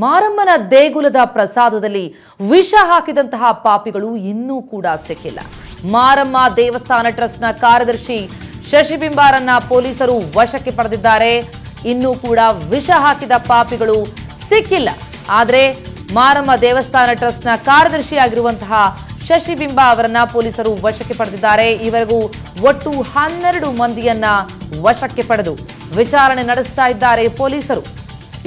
ಮಾರಮ್ಮನ ದೇಗುಲದ ಪ್ರಸಾದದಲ್ಲಿ ವಿಷ ಹಾಕಿದಂತಹ ಪಾಪಿಗಳು ಇನ್ನೂ ಕೂಡ ಸಿಕ್ಕಿಲ್ಲ. ಮಾರಮ್ಮ ದೇವಸ್ಥಾನ ಟ್ರಸ್ಟ್ನ ಕಾರ್ಯದರ್ಶಿ ಶಶಿಬಿಂಬಾರನ್ನ ಪೊಲೀಸರು ವಶಕ್ಕೆ ಪಡೆದಿದ್ದಾರೆ. ಇನ್ನೂ ಕೂಡ ವಿಷ ಹಾಕಿದ ಪಾಪಿಗಳು ಸಿಕ್ಕಿಲ್ಲ. ಆದರೆ ಮಾರಮ್ಮ ದೇವಸ್ಥಾನ ಟ್ರಸ್ಟ್ನ ಕಾರ್ಯದರ್ಶಿಯಾಗಿರುವಂತಹ ಶಶಿಬಿಂಬ ಅವರನ್ನ ಪೊಲೀಸರು ವಶಕ್ಕೆ ಪಡೆದಿದ್ದಾರೆ. ಇವರೆಗೂ ಒಟ್ಟು 12 ಮಂದಿಯನ್ನ ವಶಕ್ಕೆ ಪಡೆದು ವಿಚಾರಣೆ ನಡೆಸ್ತಾ ಇದ್ದಾರೆ ಪೊಲೀಸರು.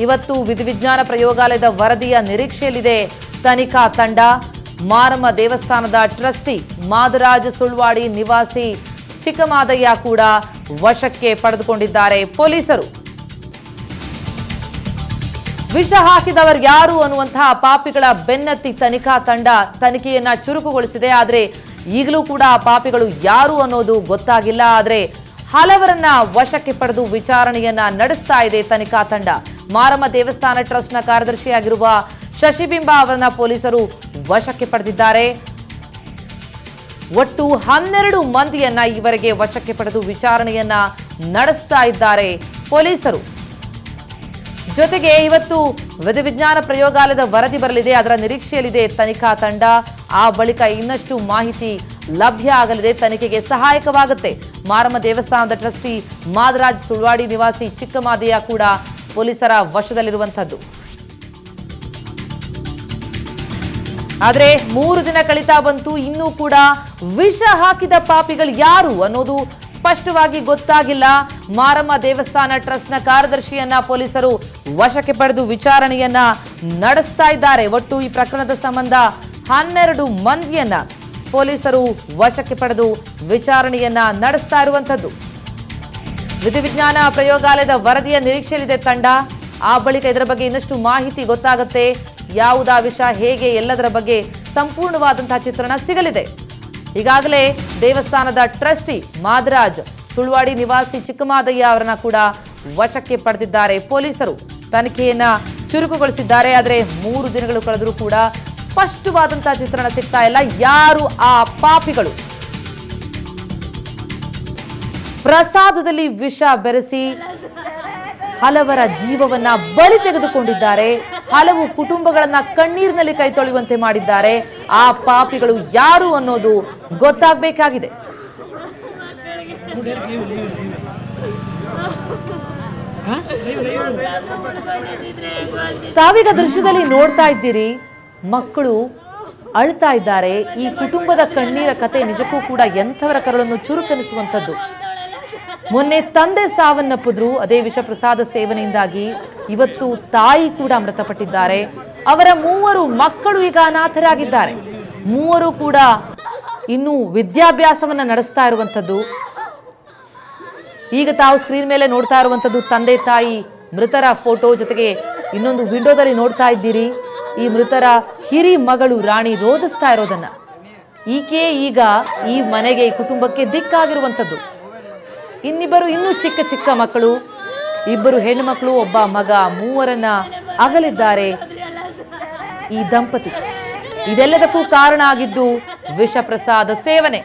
ಇವತ್ತು ವಿಧಿವಿಜ್ಞಾನ ಪ್ರಯೋಗಾಲಯದ ವರದಿಯ ನಿರೀಕ್ಷೆಯಲ್ಲಿದೆ ತನಿಖಾ ತಂಡ. ಮಾರಮ್ಮ ದೇವಸ್ಥಾನದ ಟ್ರಸ್ಟಿ ಮಾದರಾಜ್ ಸುಳ್ವಾಡಿ ನಿವಾಸಿ ಚಿಕ್ಕಮಾದಯ್ಯ ಕೂಡ ವಶಕ್ಕೆ ಪಡೆದುಕೊಂಡಿದ್ದಾರೆ ಪೊಲೀಸರು. ವಿಷ ಹಾಕಿದವರು ಯಾರು ಅನ್ನುವಂತಹ ಪಾಪಿಗಳ ಬೆನ್ನತ್ತಿ ತನಿಖಾ ತಂಡ ತನಿಖೆಯನ್ನ ಚುರುಕುಗೊಳಿಸಿದೆ. ಆದರೆ ಈಗಲೂ ಕೂಡ ಆ ಪಾಪಿಗಳು ಯಾರು ಅನ್ನೋದು ಗೊತ್ತಾಗಿಲ್ಲ. ಆದರೆ ಹಲವರನ್ನ ವಶಕ್ಕೆ ಪಡೆದು ವಿಚಾರಣೆಯನ್ನ ನಡೆಸ್ತಾ ಇದೆ ತನಿಖಾ ತಂಡ. ಮಾರಮ್ಮ ದೇವಸ್ಥಾನ ಟ್ರಸ್ಟ್ನ ಕಾರ್ಯದರ್ಶಿಯಾಗಿರುವ ಶಶಿಬಿಂಬ ಅವರನ್ನ ಪೊಲೀಸರು ವಶಕ್ಕೆ ಪಡೆದಿದ್ದಾರೆ. ಒಟ್ಟು 12 ಮಂದಿಯನ್ನ ಇವರಿಗೆ ವಶಕ್ಕೆ ಪಡೆದು ವಿಚಾರಣೆಯನ್ನ ನಡೆಸ್ತಾ ಇದ್ದಾರೆ ಪೊಲೀಸರು. ಜೊತೆಗೆ ಇವತ್ತು ವಿಧಿವಿಜ್ಞಾನ ಪ್ರಯೋಗಾಲಯದ ವರದಿ ಬರಲಿದೆ. ಅದರ ನಿರೀಕ್ಷೆಯಲ್ಲಿದೆ ತನಿಖಾ ತಂಡ. ಆ ಬಳಿಕ ಇನ್ನಷ್ಟು ಮಾಹಿತಿ ಲಭ್ಯ ಆಗಲಿದೆ, ತನಿಖೆಗೆ ಸಹಾಯಕವಾಗುತ್ತೆ. ಮಾರಮ್ಮ ದೇವಸ್ಥಾನದ ಟ್ರಸ್ಟಿ ಮಾದರಾಜ್ ಸುಳ್ವಾಡಿ ನಿವಾಸಿ ಚಿಕ್ಕಮಾದಯ್ಯ ಕೂಡ ಪೊಲೀಸರ ವಶದಲ್ಲಿರುವಂತದ್ದು. ಆದರೆ 3 ದಿನ ಕಳೀತಾ ಬಂತು, ಇನ್ನೂ ಕೂಡ ವಿಷ ಹಾಕಿದ ಪಾಪಿಗಳು ಯಾರು ಅನ್ನೋದು ಸ್ಪಷ್ಟವಾಗಿ ಗೊತ್ತಾಗಿಲ್ಲ. ಮಾರಮ್ಮ ದೇವಸ್ಥಾನ ಟ್ರಸ್ಟ್ನ ಕಾರ್ಯದರ್ಶಿಯನ್ನ ಪೊಲೀಸರು ವಶಕ್ಕೆ ಪಡೆದು ವಿಚಾರಣೆಯನ್ನ ನಡೆಸ್ತಾ ಇದ್ದಾರೆ. ಒಟ್ಟು ಈ ಪ್ರಕರಣದ ಸಂಬಂಧ 12 ಮಂದಿಯನ್ನ ಪೊಲೀಸರು ವಶಕ್ಕೆ ಪಡೆದು ವಿಚಾರಣೆಯನ್ನ ನಡೆಸ್ತಾ ಇರುವಂತದ್ದು. ವಿಧಿವಿಜ್ಞಾನ ಪ್ರಯೋಗಾಲಯದ ವರದಿಯ ನಿರೀಕ್ಷೆಯಲ್ಲಿದೆ ತಂಡ. ಆ ಬಳಿಕ ಇದರ ಬಗ್ಗೆ ಇನ್ನಷ್ಟು ಮಾಹಿತಿ ಗೊತ್ತಾಗುತ್ತೆ. ಯಾವುದಾ ವಿಷ, ಹೇಗೆ, ಎಲ್ಲದರ ಬಗ್ಗೆ ಸಂಪೂರ್ಣವಾದಂತಹ ಚಿತ್ರಣ ಸಿಗಲಿದೆ. ಈಗಾಗಲೇ ದೇವಸ್ಥಾನದ ಟ್ರಸ್ಟಿ ಮಾದರಾಜ್ ಸುಳ್ವಾಡಿ ನಿವಾಸಿ ಚಿಕ್ಕಮಾದಯ್ಯ ಅವರನ್ನ ಕೂಡ ವಶಕ್ಕೆ ಪಡೆದಿದ್ದಾರೆ ಪೊಲೀಸರು. ತನಿಖೆಯನ್ನ ಚುರುಕುಗೊಳಿಸಿದ್ದಾರೆ. ಆದರೆ 3 ದಿನಗಳು ಕಳೆದರೂ ಕೂಡ ಸ್ಪಷ್ಟವಾದಂತಹ ಚಿತ್ರಣ ಸಿಗ್ತಾ ಇಲ್ಲ. ಯಾರು ಆ ಪಾಪಿಗಳು? ಪ್ರಸಾದದಲ್ಲಿ ವಿಷ ಬೆರೆಸಿ ಹಲವರ ಜೀವವನ್ನ ಬಲಿ ತೆಗೆದುಕೊಂಡಿದ್ದಾರೆ. ಹಲವು ಕುಟುಂಬಗಳನ್ನ ಕಣ್ಣೀರಿನಲ್ಲಿ ಕೈ ತೊಳೆಯುವಂತೆ ಮಾಡಿದ್ದಾರೆ. ಆ ಪಾಪಿಗಳು ಯಾರು ಅನ್ನೋದು ಗೊತ್ತಾಗಬೇಕಾಗಿದೆ. ತಾವೀಗ ದೃಶ್ಯದಲ್ಲಿ ನೋಡ್ತಾ ಇದ್ದೀರಿ, ಮಕ್ಕಳು ಅಳ್ತಾ ಇದ್ದಾರೆ. ಈ ಕುಟುಂಬದ ಕಣ್ಣೀರ ಕತೆ ನಿಜಕ್ಕೂ ಕೂಡ ಎಂಥವರ ಕರಳನ್ನು ಚುರುಕನಿಸುವಂಥದ್ದು. ಮೊನ್ನೆ ತಂದೆ ಸಾವನ್ನಪ್ಪಿದ್ರು ಅದೇ ವಿಷ ಪ್ರಸಾದ ಸೇವನೆಯಿಂದಾಗಿ. ಇವತ್ತು ತಾಯಿ ಕೂಡ ಮೃತಪಟ್ಟಿದ್ದಾರೆ. ಅವರ 3 ಮಕ್ಕಳು ಈಗ ಅನಾಥರಾಗಿದ್ದಾರೆ. 3 ಕೂಡ ಇನ್ನೂ ವಿದ್ಯಾಭ್ಯಾಸವನ್ನ ನಡೆಸ್ತಾ ಇರುವಂಥದ್ದು. ಈಗ ತಾವು ಸ್ಕ್ರೀನ್ ಮೇಲೆ ನೋಡ್ತಾ ಇರುವಂಥದ್ದು ತಂದೆ ತಾಯಿ ಮೃತರ ಫೋಟೋ. ಜೊತೆಗೆ ಇನ್ನೊಂದು ವಿಂಡೋದಲ್ಲಿ ನೋಡ್ತಾ ಇದ್ದೀರಿ ಈ ಮೃತರ ಹಿರಿ ಮಗಳು ರಾಣಿ ರೋಧಿಸ್ತಾ ಇರೋದನ್ನ. ಈಕೆ ಈಗ ಈ ಮನೆಗೆ, ಈ ಕುಟುಂಬಕ್ಕೆ ದಿಕ್ಕಾಗಿರುವಂಥದ್ದು. ಇನ್ನಿಬ್ಬರು ಇನ್ನೂ ಚಿಕ್ಕ ಚಿಕ್ಕ ಮಕ್ಕಳು, 2 ಹೆಣ್ಣು ಮಕ್ಕಳು, 1 ಮಗ, 3ರನ್ನ ಅಗಲಿದ್ದಾರೆ ಈ ದಂಪತಿ. ಇದೆಲ್ಲದಕ್ಕೂ ಕಾರಣ ಆಗಿದ್ದು ವಿಷ ಪ್ರಸಾದ ಸೇವನೆ.